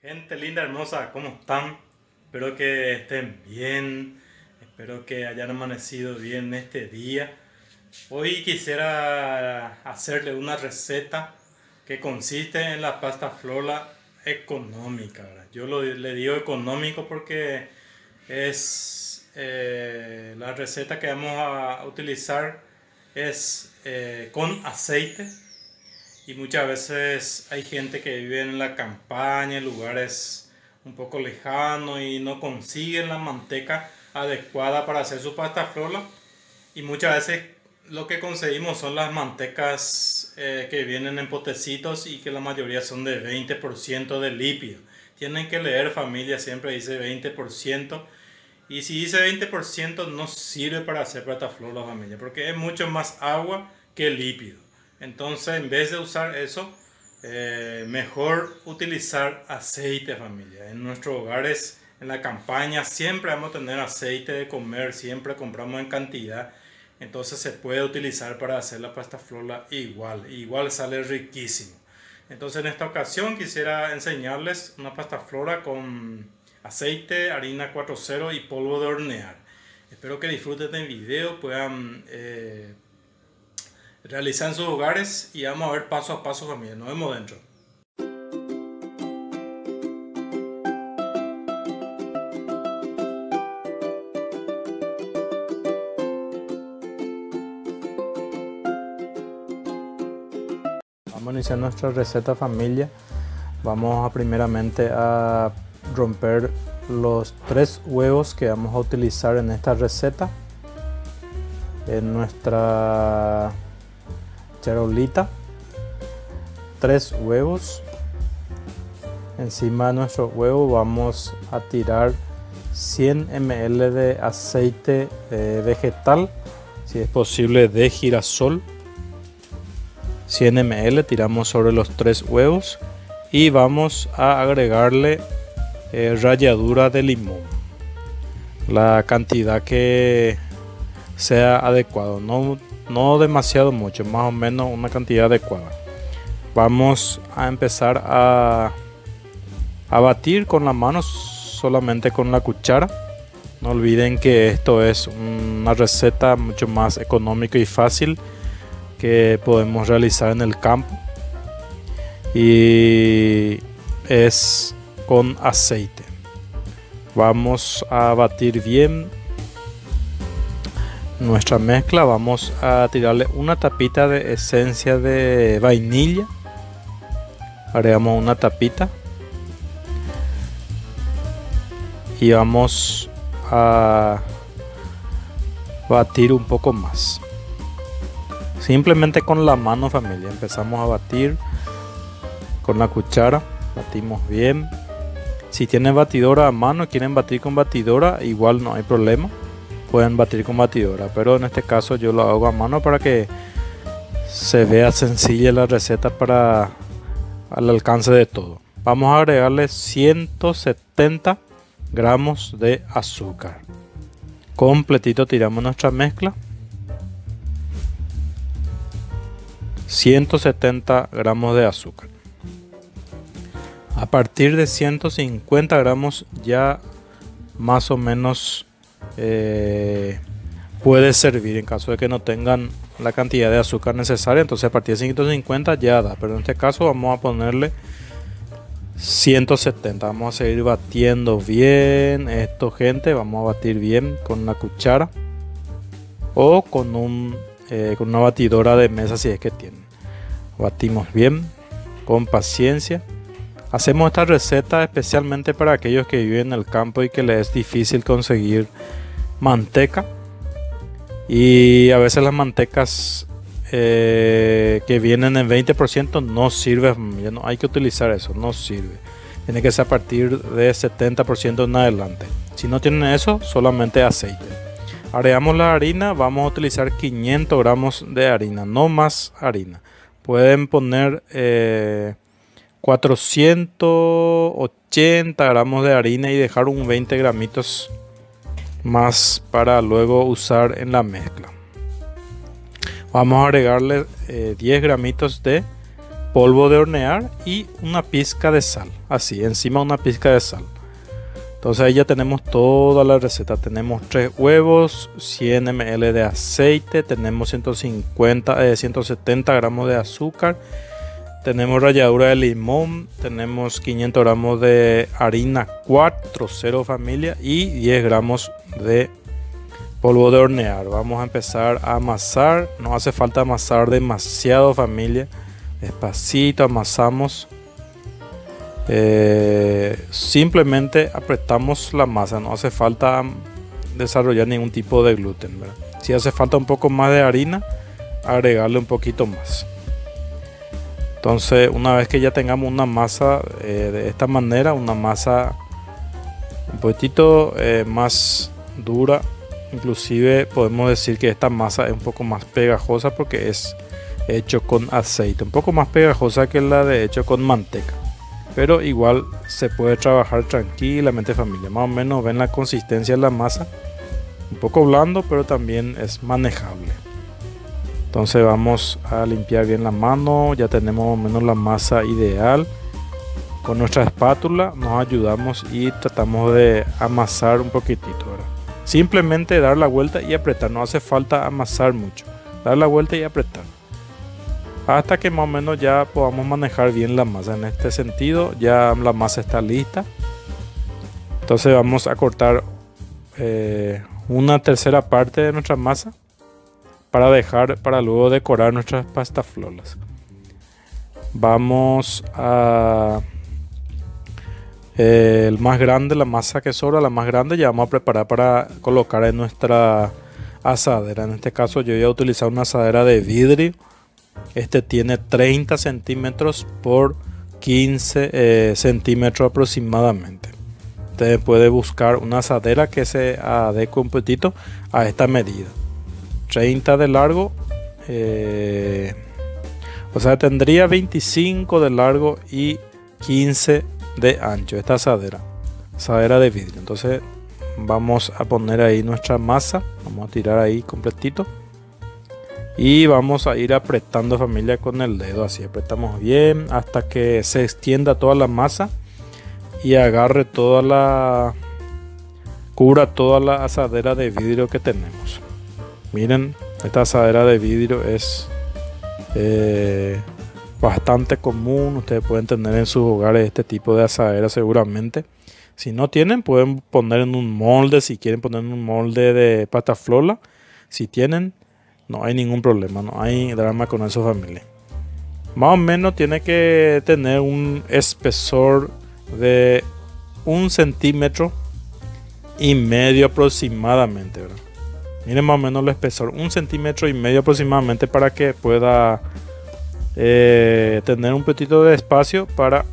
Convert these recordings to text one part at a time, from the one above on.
Gente linda, hermosa, ¿cómo están? Espero que estén bien, espero que hayan amanecido bien este día. Hoy quisiera hacerle una receta que consiste en la pasta flola económica, ¿verdad? Le digo económico porque es la receta que vamos a utilizar es con aceite. Y muchas veces hay gente que vive en la campaña, en lugares un poco lejanos y no consiguen la manteca adecuada para hacer su pasta frola. Y muchas veces lo que conseguimos son las mantecas que vienen en potecitos y que la mayoría son de 20% de lípido. Tienen que leer, familia, siempre dice 20%. Y si dice 20% no sirve para hacer pasta frola, familia, porque es mucho más agua que lípido. Entonces, en vez de usar eso, mejor utilizar aceite, familia. En nuestros hogares, en la campaña, siempre vamos a tener aceite de comer, siempre compramos en cantidad. Entonces se puede utilizar para hacer la pasta flola igual sale riquísimo. Entonces en esta ocasión quisiera enseñarles una pasta flola con aceite, harina 4.0 y polvo de hornear. Espero que disfruten del video, puedan realizar en sus hogares y vamos a ver paso a paso, familia. Nos vemos dentro. Vamos a iniciar nuestra receta, familia. Vamos a primeramente a romper los 3 huevos que vamos a utilizar en esta receta en nuestra charolita. 3 huevos. Encima de nuestro huevo vamos a tirar 100 ml de aceite vegetal, si es posible de girasol. 100 ml tiramos sobre los 3 huevos y vamos a agregarle ralladura de limón, la cantidad que sea adecuado, no demasiado mucho, más o menos una cantidad adecuada. Vamos a empezar a batir con la mano, solamente con la cuchara. No olviden que esto es una receta mucho más económica y fácil que podemos realizar en el campo, y es con aceite. Vamos a batir bien nuestra mezcla. Vamos a tirarle una tapita de esencia de vainilla. Agregamos una tapita y vamos a batir un poco más. Simplemente con la mano, familia. Empezamos a batir con la cuchara. Batimos bien. Si tienen batidora a mano, quieren batir con batidora, igual no hay problema. Pueden batir con batidora, pero en este caso yo lo hago a mano para que se vea sencilla la receta al alcance de todo. Vamos a agregarle 170 gramos de azúcar. Completito tiramos nuestra mezcla. 170 gramos de azúcar. A partir de 150 gramos ya más o menos puede servir, en caso de que no tengan la cantidad de azúcar necesaria. Entonces a partir de 150 ya da, pero en este caso vamos a ponerle 170. Vamos a seguir batiendo bien esto, gente. Vamos a batir bien con una cuchara o con una batidora de mesa, si es que tienen. Batimos bien, con paciencia. Hacemos esta receta especialmente para aquellos que viven en el campo y que les es difícil conseguir manteca, y a veces las mantecas que vienen en 20% no sirven. Ya no hay que utilizar eso, no sirve. Tiene que ser a partir de 70% en adelante. Si no tienen eso, solamente aceite. Agregamos la harina. Vamos a utilizar 500 gramos de harina, no más harina. Pueden poner 480 gramos de harina y dejar un 20 gramitos más para luego usar en la mezcla. Vamos a agregarle 10 gramitos de polvo de hornear y una pizca de sal, así, encima una pizca de sal. Entonces ahí ya tenemos toda la receta. Tenemos 3 huevos, 100 ml de aceite, tenemos 170 gramos de azúcar, tenemos ralladura de limón, tenemos 500 gramos de harina 4.0 familia y 10 gramos de polvo de hornear. Vamos a empezar a amasar. No hace falta amasar demasiado familia, despacito amasamos. Simplemente apretamos la masa, no hace falta desarrollar ningún tipo de gluten, ¿verdad? Si hace falta un poco más de harina, agregarle un poquito más. Entonces, una vez que ya tengamos una masa de esta manera, una masa un poquitito más dura, inclusive podemos decir que esta masa es un poco más pegajosa porque es hecho con aceite, un poco más pegajosa que la de hecho con manteca. Pero igual se puede trabajar tranquilamente familia. Más o menos ven la consistencia de la masa. Un poco blando, pero también es manejable. Entonces vamos a limpiar bien la mano. Ya tenemos más o menos la masa ideal. Con nuestra espátula nos ayudamos y tratamos de amasar un poquitito, ¿verdad? Simplemente dar la vuelta y apretar. No hace falta amasar mucho. Dar la vuelta y apretar. Hasta que más o menos ya podamos manejar bien la masa. En este sentido ya la masa está lista. Entonces vamos a cortar una tercera parte de nuestra masa para luego decorar nuestras pastaflolas. Vamos a el más grande, la masa que sobra, la más grande ya vamos a preparar para colocar en nuestra asadera. En este caso yo voy a utilizar una asadera de vidrio. Este tiene 30 centímetros por 15 centímetros aproximadamente. Usted puede buscar una asadera que se adecue un poquito a esta medida. 30 de largo, o sea tendría 25 de largo y 15 de ancho esta asadera de vidrio. Entonces vamos a poner ahí nuestra masa, vamos a tirar ahí completito. Y vamos a ir apretando familia con el dedo, así apretamos bien hasta que se extienda toda la masa y agarre cubra toda la asadera de vidrio que tenemos. Miren, esta asadera de vidrio es bastante común. Ustedes pueden tener en sus hogares este tipo de asadera seguramente. Si no tienen, pueden poner en un molde, si quieren poner en un molde de pastaflola. Si tienen, no hay ningún problema, no hay drama con eso familia. Más o menos tiene que tener un espesor de 1,5 centímetros aproximadamente, ¿verdad? Miren más o menos el espesor, 1,5 centímetros aproximadamente, para que pueda tener un poquito de espacio para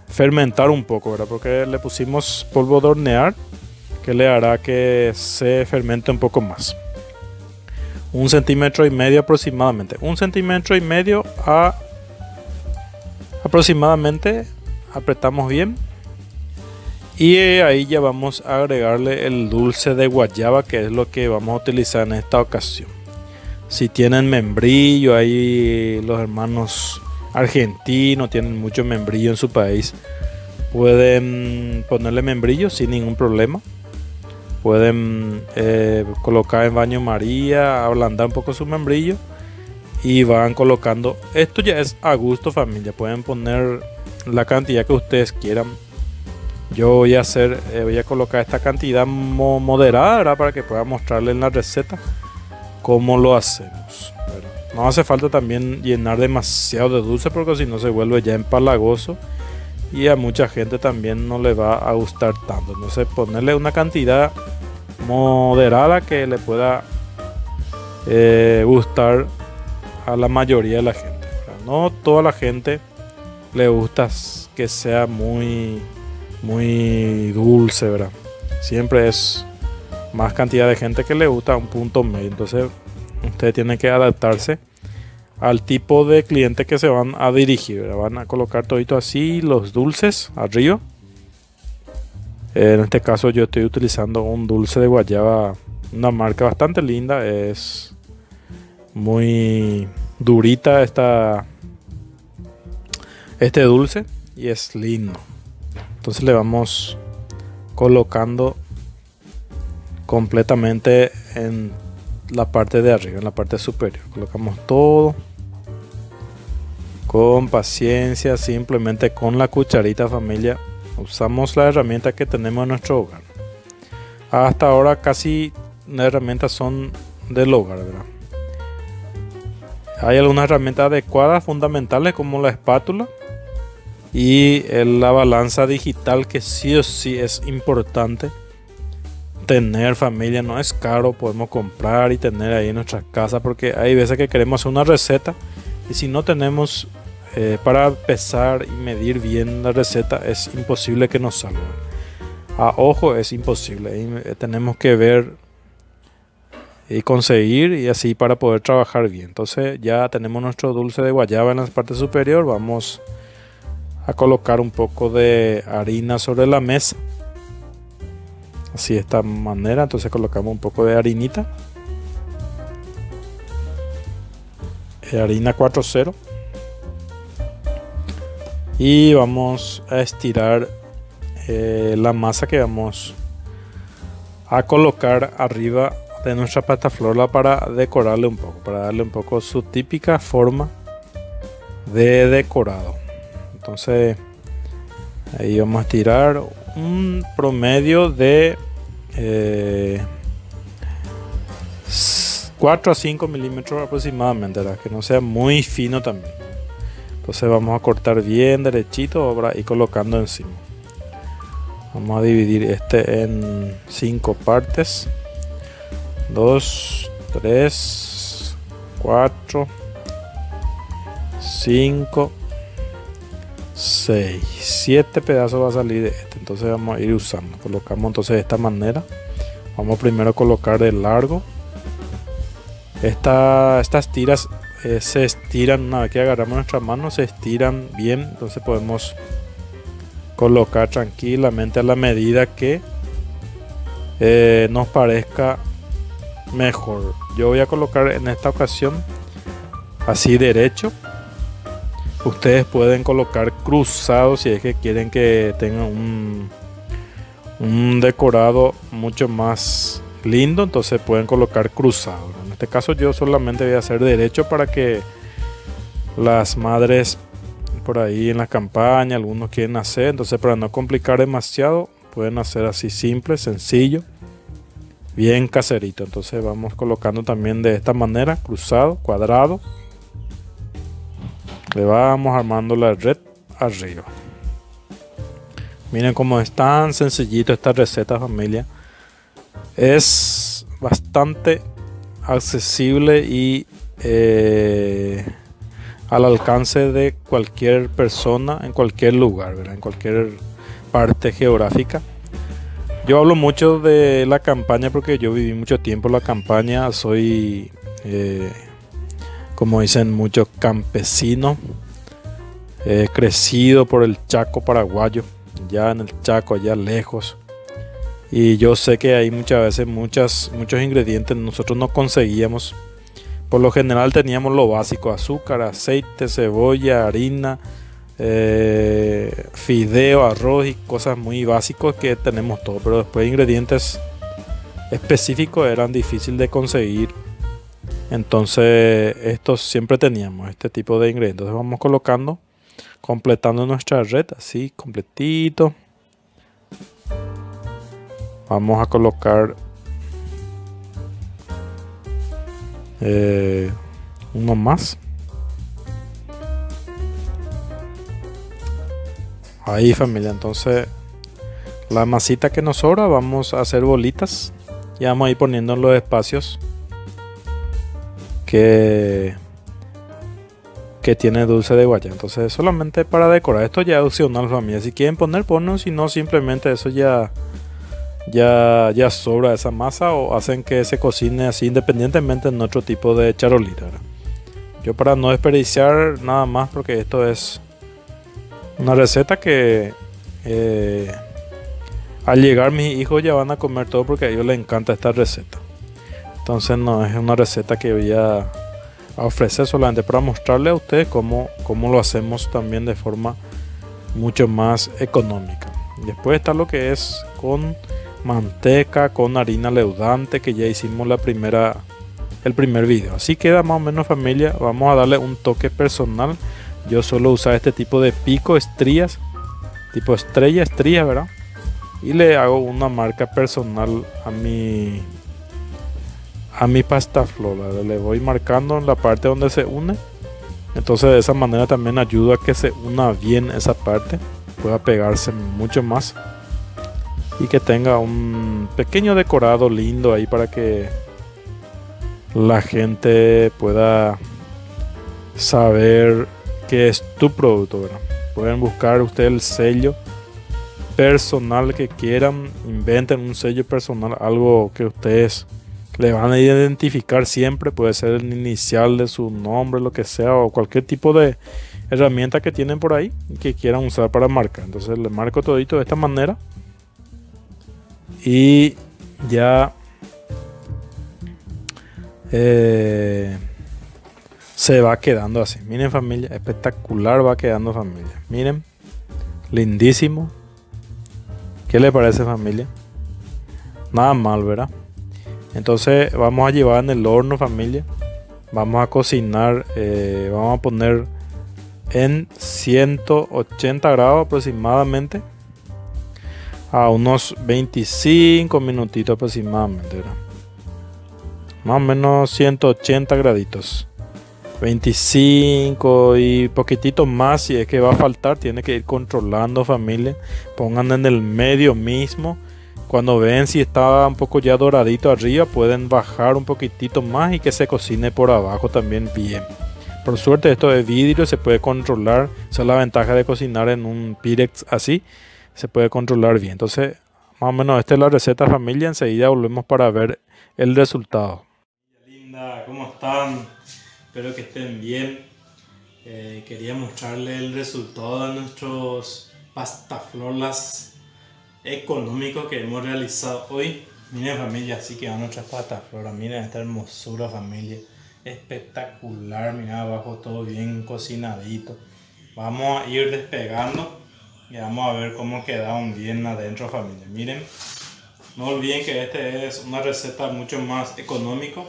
fermentar un poco, ¿verdad? Porque le pusimos polvo de hornear, que le hará que se fermente un poco más. 1,5 centímetros aproximadamente. 1,5 centímetros aproximadamente. Apretamos bien. Y ahí ya vamos a agregarle el dulce de guayaba, que es lo que vamos a utilizar en esta ocasión. Si tienen membrillo, ahí los hermanos argentinos tienen mucho membrillo en su país, pueden ponerle membrillo sin ningún problema. Pueden colocar en baño María, ablandar un poco su membrillo y van colocando. Esto ya es a gusto familia, pueden poner la cantidad que ustedes quieran. Yo voy a colocar esta cantidad moderada, ¿verdad? Para que pueda mostrarles en la receta cómo lo hacemos, ¿verdad? No hace falta también llenar demasiado de dulce, porque si no se vuelve ya empalagoso y a mucha gente también no le va a gustar tanto. Entonces ponerle una cantidad moderada que le pueda gustar a la mayoría de la gente, ¿verdad? No toda la gente le gusta que sea muy dulce, ¿verdad? Siempre es más cantidad de gente que le gusta un punto medio. Entonces ustedes tienen que adaptarse al tipo de cliente que se van a dirigir, ¿verdad? Van a colocar todito así los dulces arriba. En este caso yo estoy utilizando un dulce de guayaba, una marca bastante linda, es muy durita este dulce y es lindo. Entonces le vamos colocando completamente en la parte de arriba, en la parte superior. Colocamos todo con paciencia, simplemente con la cucharita, familia. Usamos la herramienta que tenemos en nuestro hogar. Hasta ahora casi las herramientas son del hogar, ¿verdad? Hay algunas herramientas adecuadas, fundamentales, como la espátula y la balanza digital, que sí o sí es importante tener, familia. No es caro, podemos comprar y tener ahí en nuestra casa, porque hay veces que queremos hacer una receta y si no tenemos para pesar y medir bien la receta, es imposible que nos salga. A ojo es imposible, y tenemos que ver y conseguir, y así para poder trabajar bien. Entonces ya tenemos nuestro dulce de guayaba en la parte superior. Vamos a colocar un poco de harina sobre la mesa, así de esta manera. Entonces colocamos un poco de harinita, harina 4.0, y vamos a estirar la masa que vamos a colocar arriba de nuestra pataflor para decorarle un poco, para darle un poco su típica forma de decorado. Entonces ahí vamos a estirar un promedio de 4 a 5 milímetros aproximadamente, ¿verdad? Que no sea muy fino también. Entonces vamos a cortar bien derechito ahora y colocando encima. Vamos a dividir este en 5 partes: 2, 3, 4, 5, 6, 7 pedazos va a salir de este. Entonces vamos a ir usando. Colocamos entonces de esta manera. Vamos primero a colocar de largo. Estas tiras se estiran una vez que agarramos nuestra mano, se estiran bien. Entonces podemos colocar tranquilamente a la medida que nos parezca mejor. Yo voy a colocar en esta ocasión así derecho. Ustedes pueden colocar cruzado si es que quieren que tenga un decorado mucho más lindo. Entonces pueden colocar cruzado. En este caso yo solamente voy a hacer derecho para que las madres por ahí en la campaña, algunos quieren hacer. Entonces, para no complicar demasiado, pueden hacer así simple, sencillo, bien caserito. Entonces vamos colocando también de esta manera, cruzado, cuadrado. Le vamos armando la red arriba. Miren cómo es tan sencillito esta receta, familia. Es bastante accesible y al alcance de cualquier persona en cualquier lugar, ¿verdad? En cualquier parte geográfica. Yo hablo mucho de la campaña porque yo viví mucho tiempo en la campaña. Soy, como dicen muchos, campesino. He crecido por el Chaco paraguayo, ya en el Chaco, allá lejos. Y yo sé que hay muchas veces muchos ingredientes nosotros no conseguíamos. Por lo general teníamos lo básico: azúcar, aceite, cebolla, harina, fideo, arroz y cosas muy básicas que tenemos todo. Pero después ingredientes específicos eran difíciles de conseguir. Entonces estos siempre teníamos este tipo de ingredientes. Entonces vamos colocando, completando nuestra red así completito. Vamos a colocar uno más. Ahí, familia. Entonces la masita que nos sobra vamos a hacer bolitas y vamos a ir poniendo en los espacios que tiene dulce de guayaba. Entonces solamente para decorar. Esto ya es opcional, familia. Si quieren poner, ponen. Si no, simplemente eso ya sobra esa masa, o hacen que se cocine así independientemente en otro tipo de charolita, ¿verdad? Yo, para no desperdiciar nada más, porque esto es una receta que al llegar mis hijos ya van a comer todo porque a ellos les encanta esta receta. Entonces no es una receta que voy a a ofrecer, solamente para mostrarle a ustedes cómo lo hacemos también de forma mucho más económica. Después está lo que es con manteca, con harina leudante, que ya hicimos el primer video. Así queda más o menos, familia. Vamos a darle un toque personal. Yo suelo usar este tipo de pico, estrías, tipo estrías, ¿verdad? Y le hago una marca personal a mi pastaflora. Le voy marcando en la parte donde se une. Entonces de esa manera también ayuda a que se una bien esa parte, pueda pegarse mucho más y que tenga un pequeño decorado lindo ahí para que la gente pueda saber que es tu producto, ¿verdad? Pueden buscar ustedes el sello personal que quieran, inventen un sello personal, algo que ustedes le van a identificar siempre. Puede ser el inicial de su nombre, lo que sea, o cualquier tipo de herramienta que tienen por ahí y que quieran usar para marcar. Entonces le marco todito de esta manera y ya se va quedando así. Miren, familia, espectacular va quedando, familia. Miren, lindísimo. ¿Qué le parece, familia? Nada mal, ¿verdad? Entonces vamos a llevar en el horno, familia. Vamos a cocinar, vamos a poner en 180 grados aproximadamente, a unos 25 minutitos aproximadamente, ¿verdad? Más o menos 180 graditos, 25 y poquitito más. Si es que va a faltar, tiene que ir controlando, familia. Pongan en el medio mismo. Cuando ven si está un poco ya doradito arriba, pueden bajar un poquitito más y que se cocine por abajo también bien. Por suerte esto de vidrio se puede controlar. Esa es la ventaja de cocinar en un Pyrex así. Se puede controlar bien. Entonces, más o menos esta es la receta, familia. Enseguida volvemos para ver el resultado. Linda, ¿cómo están? Espero que estén bien. Quería mostrarles el resultado de nuestros pastafloras económicos que hemos realizado hoy. Miren, familia, así que van nuestras pastafloras. Miren esta hermosura, familia. Espectacular. Miren abajo todo bien cocinadito. Vamos a ir despegando y vamos a ver cómo quedaron bien adentro, familia. Miren, no olviden que este es una receta mucho más económico.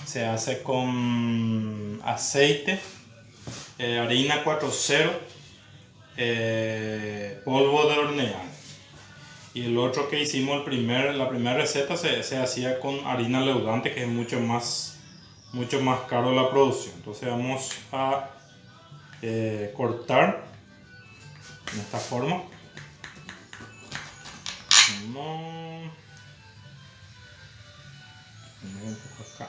Se hace con aceite, harina 4.0, polvo de hornear. Y el otro que hicimos, la primera receta, se hacía con harina leudante, que es mucho más caro la producción. Entonces vamos a cortar de esta forma. Un poco acá.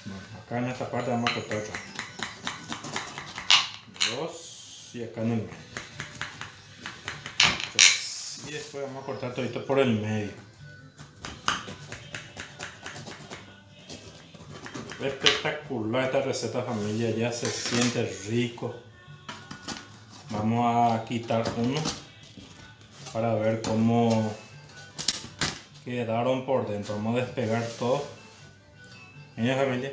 Bueno, acá en esta parte vamos a cortar otra. Dos y acá en el medio. Tres. Y después vamos a cortar todito por el medio. Espectacular esta receta, familia, ya se siente rico. Vamos a quitar uno para ver cómo quedaron por dentro. Vamos a despegar todo. Miren, familia,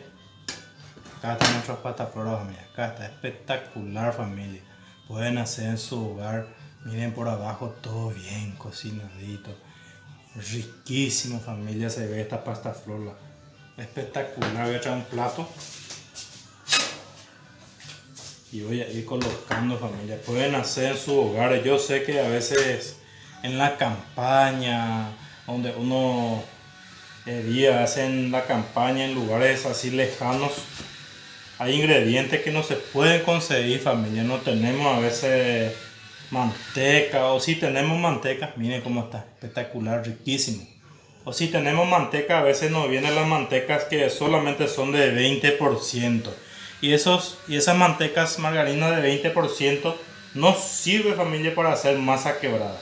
acá están nuestras pastafloras, familia. Acá está espectacular, familia. Pueden hacer en su hogar. Miren por abajo todo bien cocinadito, riquísimo, familia. Se ve esta pastaflora espectacular. Voy a echar un plato y voy a ir colocando, familia. Pueden hacer en su hogar. Yo sé que a veces en la campaña, donde uno hacen la campaña en lugares así lejanos, hay ingredientes que no se pueden conseguir, familia. No tenemos a veces manteca, o si tenemos manteca, miren cómo está, espectacular, riquísimo. O si tenemos manteca, a veces nos vienen las mantecas que solamente son de 20%. Y esas mantecas, margarina de 20%, no sirve, familia, para hacer masa quebrada.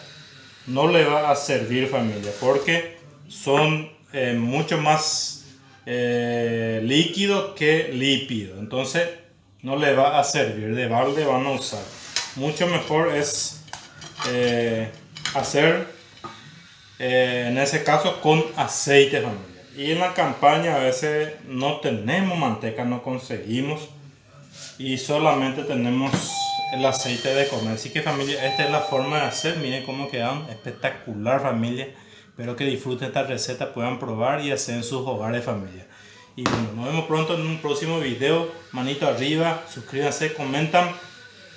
No le va a servir, familia, porque son mucho más líquido que lípido. Entonces no le va a servir. De balde van a usar. Mucho mejor es hacer en ese caso con aceite, familia. Y en la campaña a veces no tenemos manteca, no conseguimos. Y solamente tenemos el aceite de comer. Así que familia, esta es la forma de hacer. Miren cómo quedan, espectacular familia. Espero que disfruten esta receta, puedan probar y hacer en sus hogares familia. Y bueno, nos vemos pronto en un próximo video. Manito arriba, suscríbanse, comentan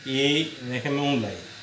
y déjenme un like.